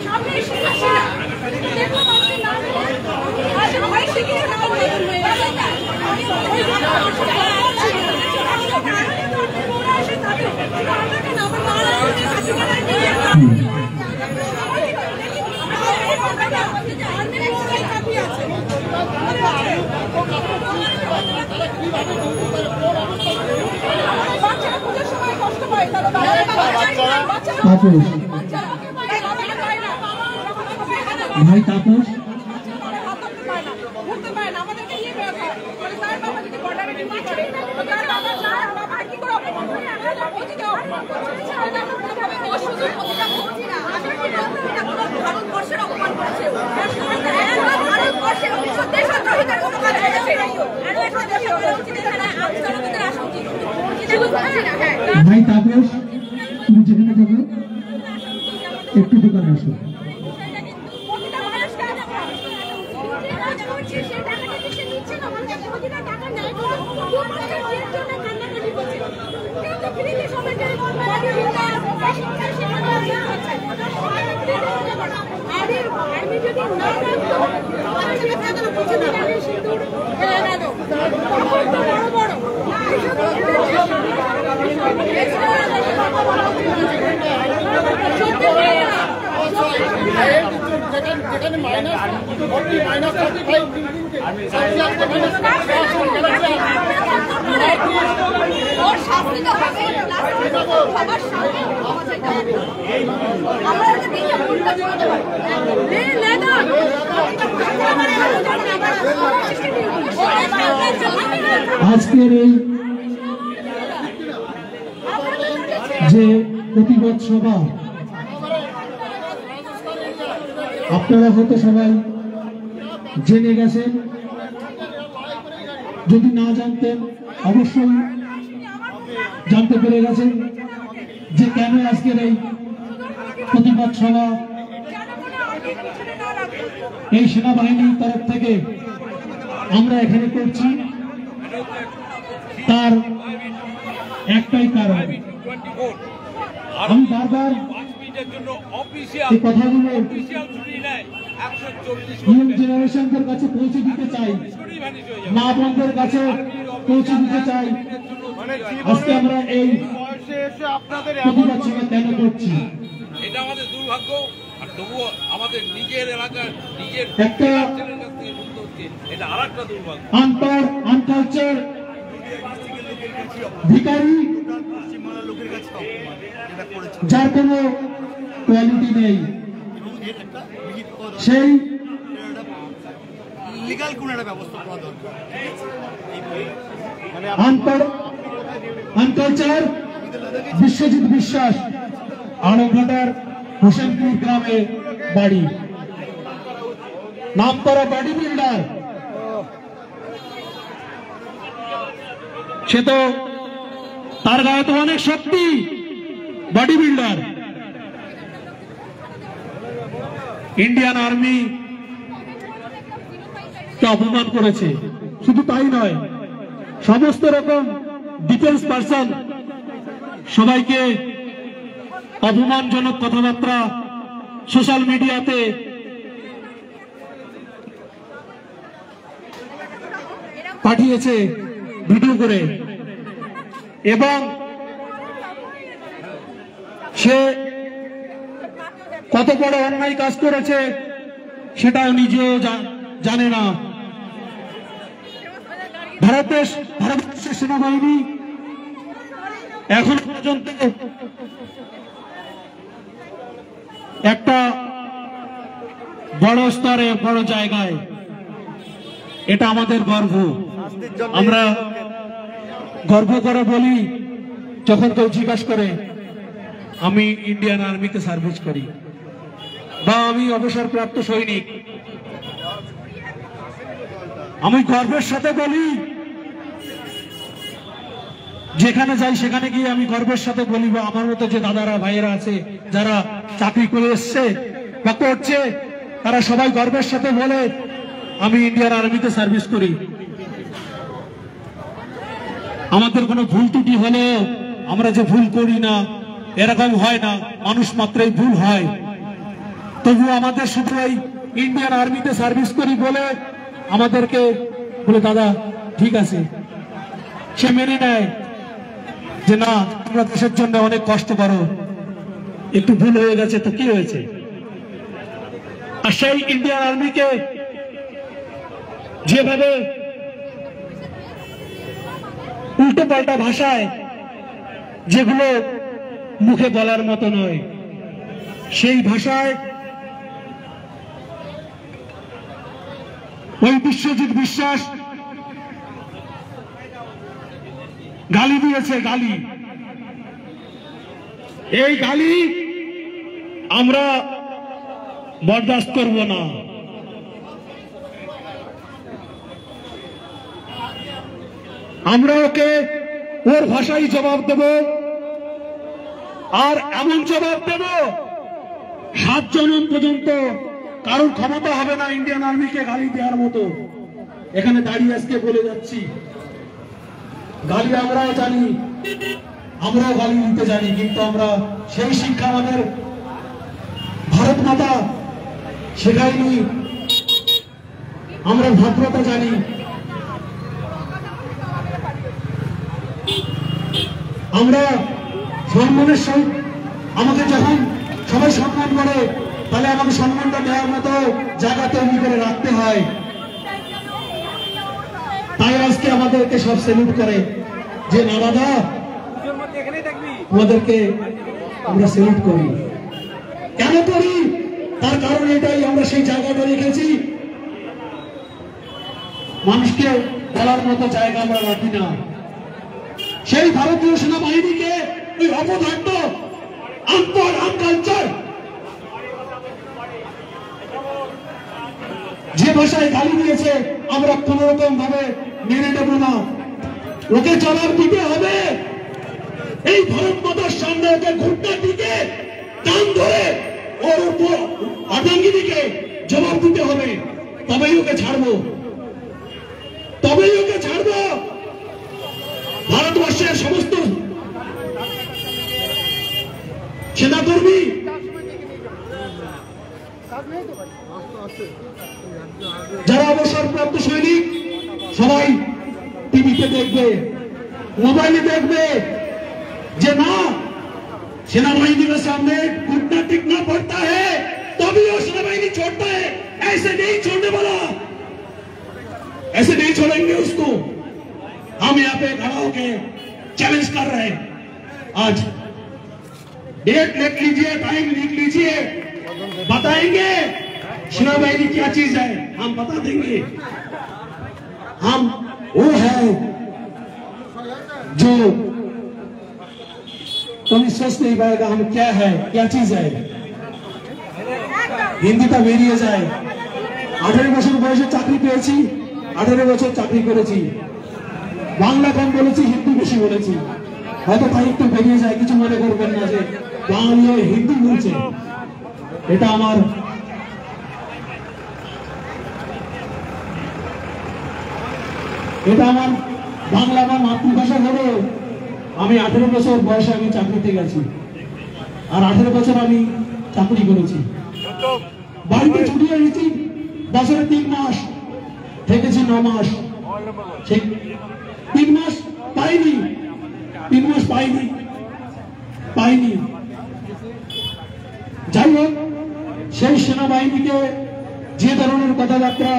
সামনে শিখাচ্ছি না দেখো মানুষের নাম আজ ভাই শিখিয়ে না বলে ভাই তাপস ঘুরতে পারে না আমাদেরকে নিয়ে বের হয় বলে তার বাবা যদি বর্ডারে ডিউটি করে তার বাবা যায় বাবা কি করে অপমান করে ও যদি অপমান করছে ও শুধু প্রতিটা বুঝি না আসলে কি ভারতবর্ষের অপমান করেছে ভারতবর্ষের দেশদ্রোহিতার কোনো কাজ করেছে ভাই তাপস তুমি যেখানে থাকো একটু দোকানে আসো যেখানে মাইনাস 40 মাইনাস 35 ওর শাস্তি তো হবে সবার সামনে আমরা ওকে দিকে ভুলটা চলতে পারি আজকের এই যে প্রতিবাদ সভা আপনারা হয়তো সবাই জেনে গেছেন, যদি না জানতেন অবশ্যই জানতে পেরে গেছেন যে কেন আজকের এই প্রতিবাদ সভা এই সেনাবাহিনীর তরফ থেকে আমরা এখানে করছি। তার একটাই কারণ, আমি বারবার এই কথাগুলো ইয়ং জেনারেশনদের কাছে পৌঁছে দিতে চাই, মা বোনদের কাছে পৌঁছে দিতে চাই আজকে আমরা এই প্রতিবাদ সভা কেন করছি। এটা আমাদের দুর্ভাগ্য, আর তবুও আমাদের নিজের এলাকার নিজের একটা এটা আর একটা দুর্ভাগ্য। আনকালচার ভিখারি যার কোনো কোয়ালিটি নেই, সেই লিগ্যাল কোন একটা ব্যবস্থা করা দরকার। আনকালচার বিশ্বজিৎ বিশ্বাস আড়ংঘাটার হোসেনপুর গ্রামে বাড়ি, নামকরা বডি বিল্ডার। সে তো তার গায়ে তো অনেক শক্তি, বডি বিল্ডার। ইন্ডিয়ান আর্মি কে অপমান করেছে, শুধু তাই নয়, সমস্ত রকম ডিফেন্স পার্সন সবাইকে অপমানজনক কথাবার্তা সোশ্যাল মিডিয়াতে পাঠিয়েছে ভিডিও করে, এবং সে কত বড় অন্যায় কাজ করেছে সেটাও নিজেও জানে না। ভারতের সেনাবাহিনী এখন পর্যন্ত একটা বড় স্তরে বড় জায়গায়, এটা আমাদের গর্ব। আমরা গর্ব করে বলি, যখন কেউ জিজ্ঞাসা করে আমি ইন্ডিয়ান আর্মিতে সার্ভিস করি বা আমি অবসরপ্রাপ্ত সৈনিক, আমি গর্বের সাথে বলি, যেখানে যাই সেখানে গিয়ে আমি গর্বের সাথে বলি, বা আমার মতো যে দাদারা ভাইয়েরা আছে যারা চাকরি করে এসছে বা করছে, তারা সবাই গর্বের সাথে বলে আমি ইন্ডিয়ান আর্মিতে সার্ভিস করি। আমাদের কোনো ভুল ত্রুটি হলে আমরা যে ভুল করি না, এরকম হয় না, মানুষ মাত্রই ভুল হয়, তবু আমাদের শুধু এই ইন্ডিয়ান আর্মিতে সার্ভিস করি বলে আমাদেরকে বলে দাদা ঠিক আছে, সে মেনে নেয় যে না তোমরা দেশের জন্য অনেক কষ্ট করো, একটু ভুল হয়ে গেছে তো কি হয়েছে। আর সেই ইন্ডিয়ান আর্মিকে যেভাবে উল্টো পাল্টা ভাষায়, যেগুলো মুখে বলার মতো নয়, সেই ভাষায় ওই বিশ্বজিৎ বিশ্বাস গালি দিয়েছে, গালি। এই গালি আমরা বরদাস্ত করব না। আমরা ওকে ওর ভাষায় জবাব দেব, আর এমন জবাব দেব 7 জনম পর্যন্ত কারোর ক্ষমতা হবে না ইন্ডিয়ান আর্মিকে গালি দেওয়ার মতো। এখানে দাঁড়িয়ে আজকে বলে যাচ্ছি, গালি আমরাও জানি, আমরাও গালি দিতে জানি, কিন্তু আমরা সেই শিক্ষা আমাদের ভারত মাতা শেখায়নি। আমরা ভদ্রতা জানি, আমরা সম্মানের সহিত, আমাকে যখন সবাই সম্মান করে তাহলে আমাকে সম্মানটা দেওয়ার মতো জায়গা তৈরি করে রাখতে হয়। তাই আজকে আমাদেরকে সব সেলুট করে যে না দাদা তোমাদেরকে আমরা সেলুট করি। কেন করি? তার কারণ এটাই, আমরা সেই জায়গাটা রেখেছি, মানুষকে বলার মতো জায়গা আমরা রাখি না। সেই ভারতীয় সেনাবাহিনীকে ওই অপদার্থ আনকালচার যে ভাষায় গালি দিয়েছে আমরা কোন রকম ভাবে মেনে নেব না, ওকে জবাব দিতে হবে। এই ভারত মাতার সামনে ওকে ঘুরটার দিকে টান ধরে ওর উপর আতঙ্কিনীকে জবাব দিতে হবে, তবেই ওকে ছাড়বো, তবেই ওকে ছাড়বো। ভারতবর্ষের সমস্ত সেনাকর্মী যারা অবসরপ্রাপ্ত সৈনিক সবাই টিভিতে দেখবে, মোবাইলে দেখবে যে না सेनाबाहिनी के सामने घुटना टिकना पड़ता है, तभी वो सेनाबाहिनी छोड़ता है। ऐसे नहीं छोड़ने वाला, ऐसे नहीं छोड़ेंगे उसको। हम यहाँ पे खड़ा होके चैलेंज कर रहे हैं। आज डेट लिख लीजिए, टाइम लिख लीजिए, बताएंगे सेनाबाहिनी क्या चीज है, हम बता देंगे। हम वो है जो कभी सोच नहीं पाएगा हम क्या है, क्या चीज है। হিন্দিটা বেরিয়ে যায়। 18 বছর বয়সে চাকরি পেয়েছি, 18 বছর চাকরি করেছি, বাংলা কম বলেছি, হিন্দি বেশি বলেছি। হয়তো তাই একটু বেরিয়ে যায়, কিছু মনে করবেন না যে বাংলা হিন্দি বলছে। এটা আমার বাংলা আমার মাতৃভাষা হলো। আমি 18 বছর বয়সে আমি চাকরিতে গেছি, আর 18 বছর আমি চাকরি করেছি। বাড়িতে ছুটি এসেছি বছরে 3 মাস, থেকেছি 9 মাস। সেই 3 মাস পাইনি, যাই হোক সেই সেনাবাহিনীকে যে ধরনের কথাবার্তা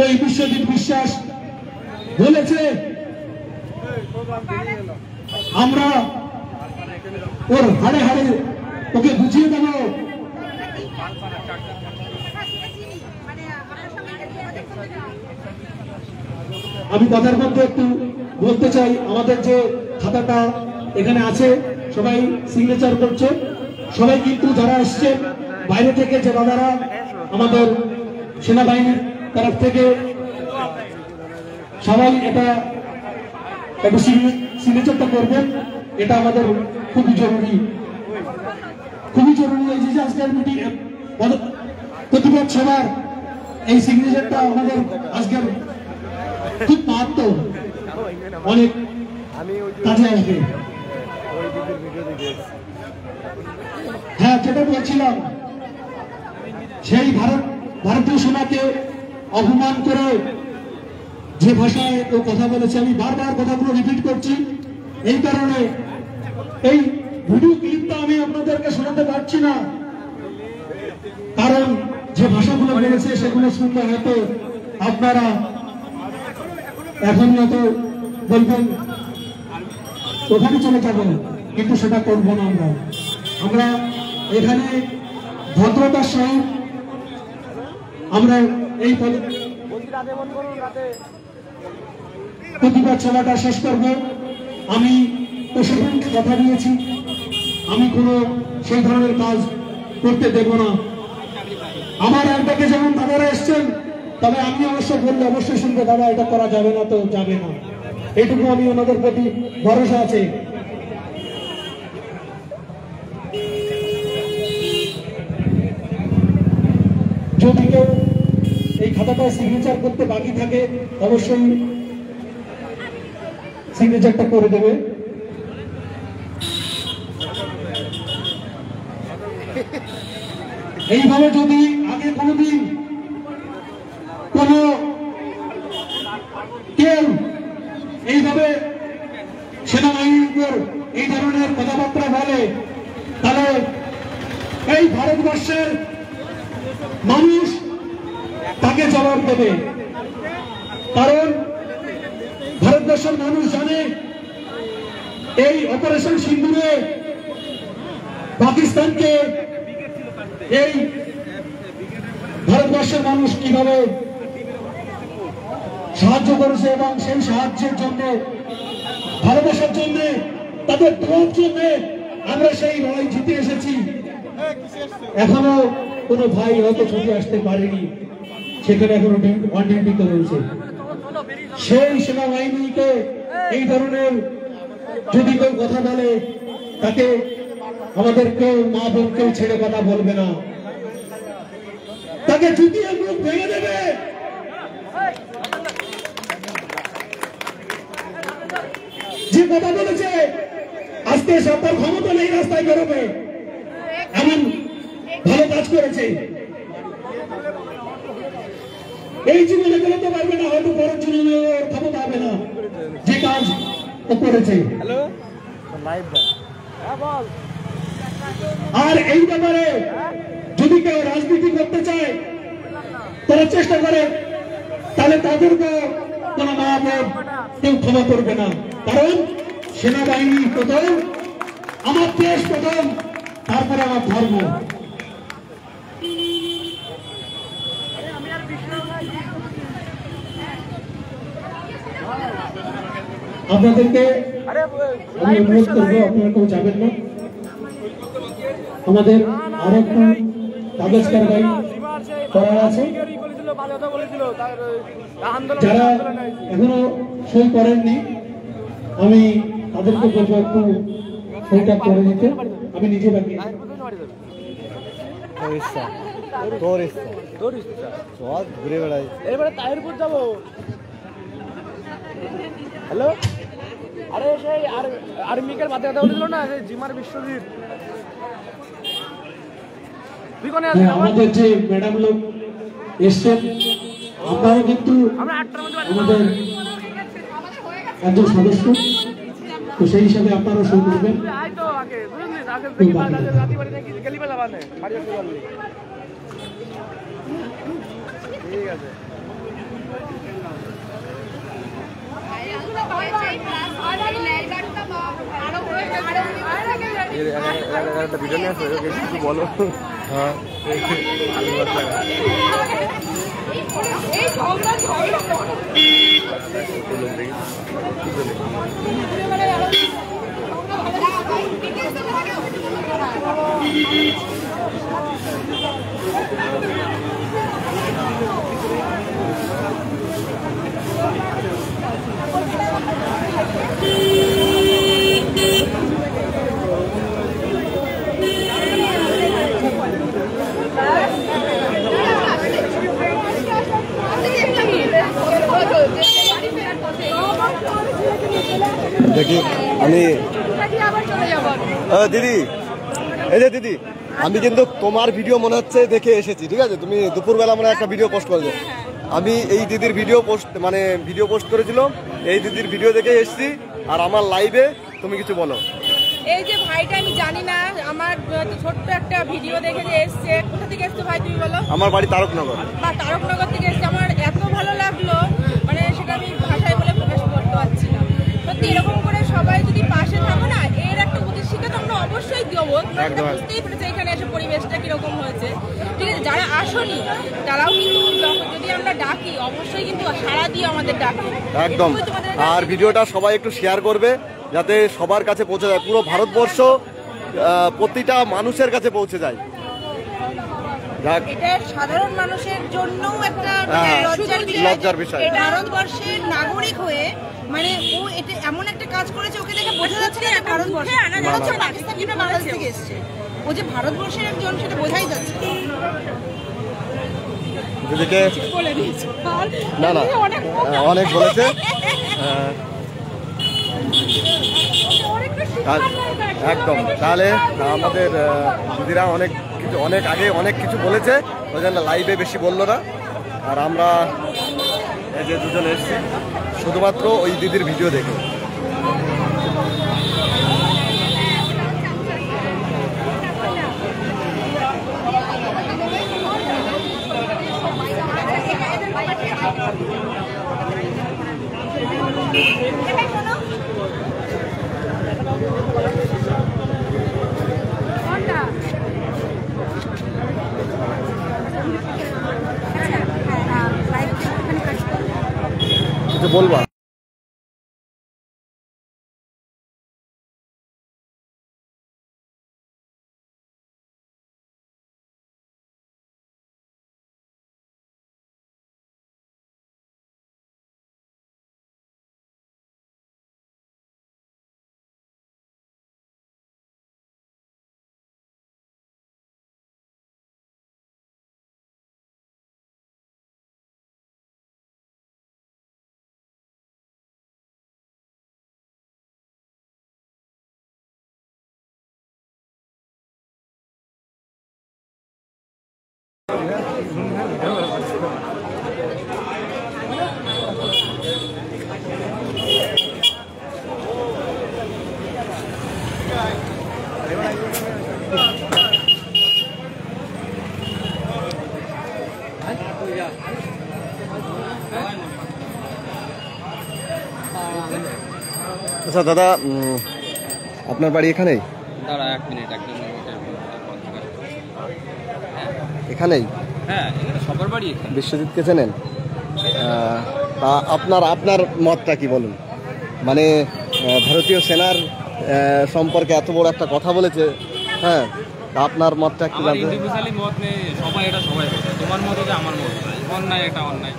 ওই বিশ্বজিৎ বিশ্বাস বলেছে, আমরা ওর হাড়ে হাড়ে ওকে বুঝিয়ে দেব। আমি কথার মধ্যে একটু বলতে চাই, আমাদের যে খাতাটা এখানে আছে সবাই সিগনেচার করছে, সবাই কিন্তু যারা এসছে বাইরে থেকে, যে দাদারা আমাদের সেনাবাহিনীর তরফ থেকে, সবাই এটা একটু সিগনেচারটা করবেন, এটা আমাদের খুবই জরুরি। এই যে আজকের মিটিং প্রতিবাদ সভার এই সিগনেচারটা আমাদের আজকের খুব মাহাত্ম, অনেক কাজে আসবে। হ্যাঁ, যেটা বলছিলাম, সেই ভারতীয় সেনাকে অপমান করে যে ভাষায় ও কথা বলেছে, আমি বারবার কথাগুলো রিপিট করছি এই কারণে, এই ভিডিও ক্লিপটা আমি আপনাদেরকে শোনাতে পারছি না, কারণ যে ভাষাগুলো বলেছে সেগুলো শুনলে হয়তো আপনারা এখন হয়তো বলবেন ওখানে চলে যাবেন, কিন্তু সেটা করব না। আমরা এখানে ভদ্রতার সহিত আমরা এই প্রতিবাদ সভাটা শেষ করব। আমি প্রশাসনকে কথা দিয়েছি, আমি কোনো সেই ধরনের কাজ করতে দেব না। আমার একদিকে যেমন দাদারা এসছেন, তবে আমি অবশ্য বললে অবশ্যই শুনবে, দাদা এটা করা যাবে না তো যাবে না, এইটুকু আমি ওনাদের প্রতি ভরসা আছে। যদি কেউ এই খাতাটায় সিগনেচার করতে বাকি থাকে অবশ্যই সিগনেচারটা করে দেবে। এইভাবে যদি আগে কোনোদিন কেউ এইভাবে সেনাবাহিনীর উপর এই ধরনের কথাবার্তা বলে, তাহলে এই ভারতবর্ষের মানুষ তাকে জবাব দেবে। কারণ ভারতবর্ষের মানুষ জানে এই অপারেশন সিন্দুরে পাকিস্তানকে এই ভারতবর্ষের মানুষ কিভাবে সাহায্য করেছে, এবং সেই সাহায্যের জন্য ভারতবর্ষের জন্য, তাদের দোয়ার জন্য আমরা সেই লড়াই জিতে এসেছি। এখনো কোনো ভাই হয়তো ছুটে আসতে পারেনি, সেখানে এখনো অন ডিউটিতে রয়েছে। সেই সেনাবাহিনীকে এই ধরনের যদি কেউ কথা বলে, তাকে আমাদের কেউ মা বোন কেউ ছেড়ে কথা বলবে না, তাকে জুতিয়ে মুখ ভেঙে দেবে। যে কথা বলেছে আজকে সরকার ক্ষমতা নেই, রাস্তায় বেরোবে, এমন ভালো কাজ করেছে, এই জীবনে বেরোতে পারবে না, হয়তো পরের জীবনে ক্ষমতা হবে না, যে কাজ ও করেছে। আর এই ব্যাপারে যদি কেউ রাজনীতি করতে চায়, তারা চেষ্টা করে, তাহলে তাদেরকে কোন মা বোন কেউ ক্ষমা করবে না। কারণ সেনাবাহিনী প্রথম, আমার দেশ প্রথম, তারপরে আমার ধর্ম। আপনাদেরকে আমি অনুরোধ করবো, আপনারা কেউ যাবেন না, আমাদের আরো একটু কাগজ কারবাই করার আছে। যারা এখনো সই করেননি, আমি তাদেরকে বলবো একটু সইটা করে দিতে, আমি নিজে বাকি। ঘুরে বেড়াই, এবারে তাহিরপুর যাবো। হ্যালো, আরে সেই আর্মিকের বাদে কথা বলেছিল না, সেই জিমার বিশ্বজিৎ। আমাদের যে ম্যাডাম লোক এসছেন, আপনারা কিন্তু আমাদের একজন সদস্য, তো সেই হিসাবে আপনারা শুরু করবেন। ঠিক আছে একটা ভিডিও নিয়ে আসো, কিছু বলো। হ্যাঁ দেখি আমি দিদি, এই যে দিদি, আমি কিন্তু তোমার ভিডিও মনে হচ্ছে দেখে এসেছি, ঠিক আছে? তুমি দুপুরবেলা মনে একটা ভিডিও পোস্ট করেছো, আমি এই দিদির ভিডিও পোস্ট করেছিল, এই দিদির ভিডিও দেখে এসেছি। আর আমার লাইভে তুমি কিছু বলো। এই যে ভাইটা আমি জানি না, আমার ছোট্ট একটা ভিডিও দেখে যে এসছে। কোথা থেকে এসছো ভাই তুমি বলো? আমার বাড়ি তারকনগর। তারকনগর থেকে এসছে। আমার এত ভালো লাগলো, মানে সেটা আমি ভাষায় বলে প্রকাশ করতে পারছি না। সত্যি এরকম করে সবাই যদি পাশে থাকো না, এর একটা প্রতিষ্ঠিত তো আমরা অবশ্যই দেবো। বুঝতেই পেরেছে এখানে এসে পরিবেশটা কিরকম হয়েছে, ঠিক আছে? যারা আসনি তারাও কিন্তু যদি আমরা ডাকি অবশ্যই কিন্তু সাড়া দিয়ে আমাদের ডাকি একদম। আর ভিডিওটা সবাই একটু শেয়ার করবে যাতে সবার কাছে পৌঁছে যায়, পুরো ভারতবর্ষ প্রতিটা মানুষের কাছে পৌঁছে যায়। এটা সাধারণ মানুষের জন্য একটা লজ্জার বিষয়। ভারতবর্ষের নাগরিক হয়ে মানে ও এটা এমন একটা কাজ করেছে, ওকে দেখে বোঝা যাচ্ছে না ভারতবর্ষে পাকিস্তান কিংবা বাংলাদেশ থেকে এসছে। ও যে ভারতবর্ষের একজন সেটা বোঝাই যাচ্ছে না। না অনেক বলেছে, একদম। তাহলে আমাদের দিদিরা অনেক আগে অনেক কিছু বলেছে, ওই জন্য লাইভে বেশি বললো না। আর আমরা এই যে দুজন এসেছি শুধুমাত্র ওই দিদির ভিডিও দেখে। বলবা আচ্ছা দাদা, আপনার বাড়ি এখানেই? দাঁড়া এক মিনিট, এখানেই? হ্যাঁ, সবার বাড়ি এখানে। বিশ্বজিৎকে চেনেন? তা আপনার মতটা কি বলুন? মানে ভারতীয় সেনার সম্পর্কে এত বড় একটা কথা বলেছে, হ্যাঁ, তা আপনার মতটা কি? ইন্ডিভিজুয়ালি মত নেই, সবাই এটা সবাই বলে। তোমার মত যে আমার মত, অন্যায় এটা অন্যায়,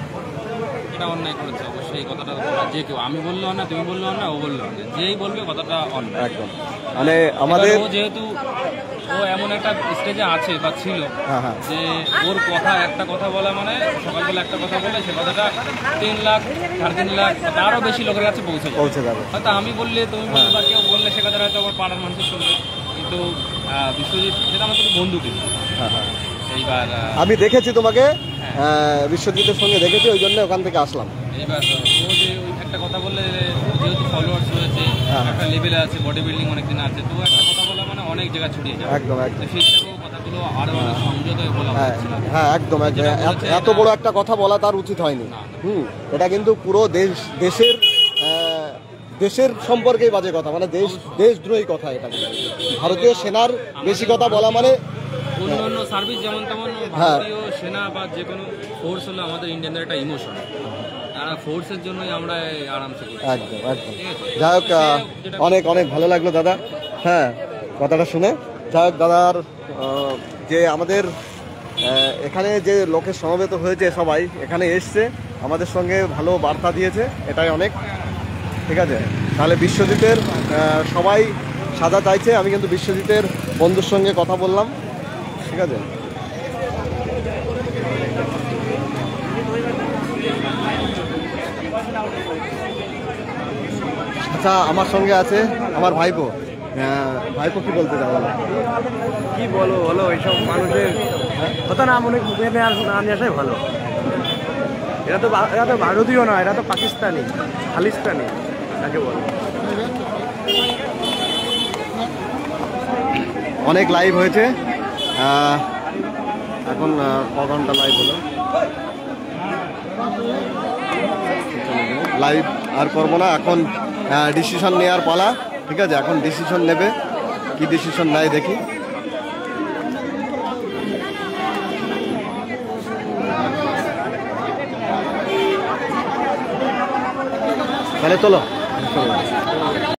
এটা অন্যায় করেছে অবশ্যই। এই কথাটা যে কেউ, আমি বললেও না, তুমি বললেও না, ও বললেও না, যেই বলবে কথাটা অন্যায় একদম। মানে আমাদের যেহেতু ও এমন একটা স্টেজে আছে বা ছিল যে ওর কথা একটা কথা বলা মানে সকালবেলা একটা কথা বলে সে কথাটা 3 লাখ 3.5 লাখ তারও বেশি লোকের কাছে পৌঁছে যাবে। হয়তো আমি বললে, তুমি বললে বা কেউ বললে সে কথাটা হয়তো আমার পাড়ার মানুষের শুনবে, কিন্তু বিশ্বজিৎ যেটা আমার বন্ধু কিন্তু। এইবার আমি দেখেছি তোমাকে বিশ্বজিতের সঙ্গে দেখেছি, ওই জন্য ওখান থেকে আসলাম। এবার ও যে ওই একটা কথা বললে, যেহেতু ফলোয়ার্স রয়েছে, একটা লেভেলে আছে, বডি বিল্ডিং অনেকদিন আছে, তো একটা কথা বলা মানে অনেক জায়গায় ছড়িয়ে যাবে। একদম একদম। সেই হিসাবেও কথাগুলো আরো অনেক সংযত হয়ে বলা হচ্ছিল। হ্যাঁ একদম একদম। এত বড় একটা কথা বলা তার উচিত হয়নি। এটা কিন্তু পুরো দেশের সম্পর্কেই বাজে কথা, মানে দেশদ্রোহী কথা। এটা ভারতীয় সেনার বেশি কথা বলা মানে অন্যান্য সার্ভিস যেমন তেমন ভারতীয় সেনা বা যে কোনো ফোর্স হলো আমাদের ইন্ডিয়ানদের একটা ইমোশন, আর ফোর্সের জন্যই আমরা আরামসে করি। একদম একদম। যাই হোক, অনেক অনেক ভালো লাগলো দাদা, হ্যাঁ কথাটা শুনে। যাই হোক দাদার যে আমাদের এখানে যে লোকের সমবেত হয়েছে, সবাই এখানে এসছে, আমাদের সঙ্গে ভালো বার্তা দিয়েছে, এটাই অনেক। ঠিক আছে, তাহলে বিশ্বজিতের সবাই সাজা চাইছে, আমি কিন্তু বিশ্বজিতের বন্ধুর সঙ্গে কথা বললাম। ঠিক আছে, আচ্ছা আমার সঙ্গে আছে আমার ভাইপো। ভাইপো কি বলতে চাও? কি বলো বলো, এইসব মানুষের কথা না মনে না নিয়ে আসাই ভালো। এরা তো ভারতীয় না, এরা তো পাকিস্তানি, খালিস্তানি তাকে বলো। অনেক লাইভ হয়েছে, এখন ক ঘন্টা লাইভ হলো? লাইভ আর করবো না, এখন ডিসিশন নেওয়ার পালা। ঠিক আছে, এখন ডিসিশন নেবে, কি ডিসিশন নেয় দেখি। তাহলে চলো।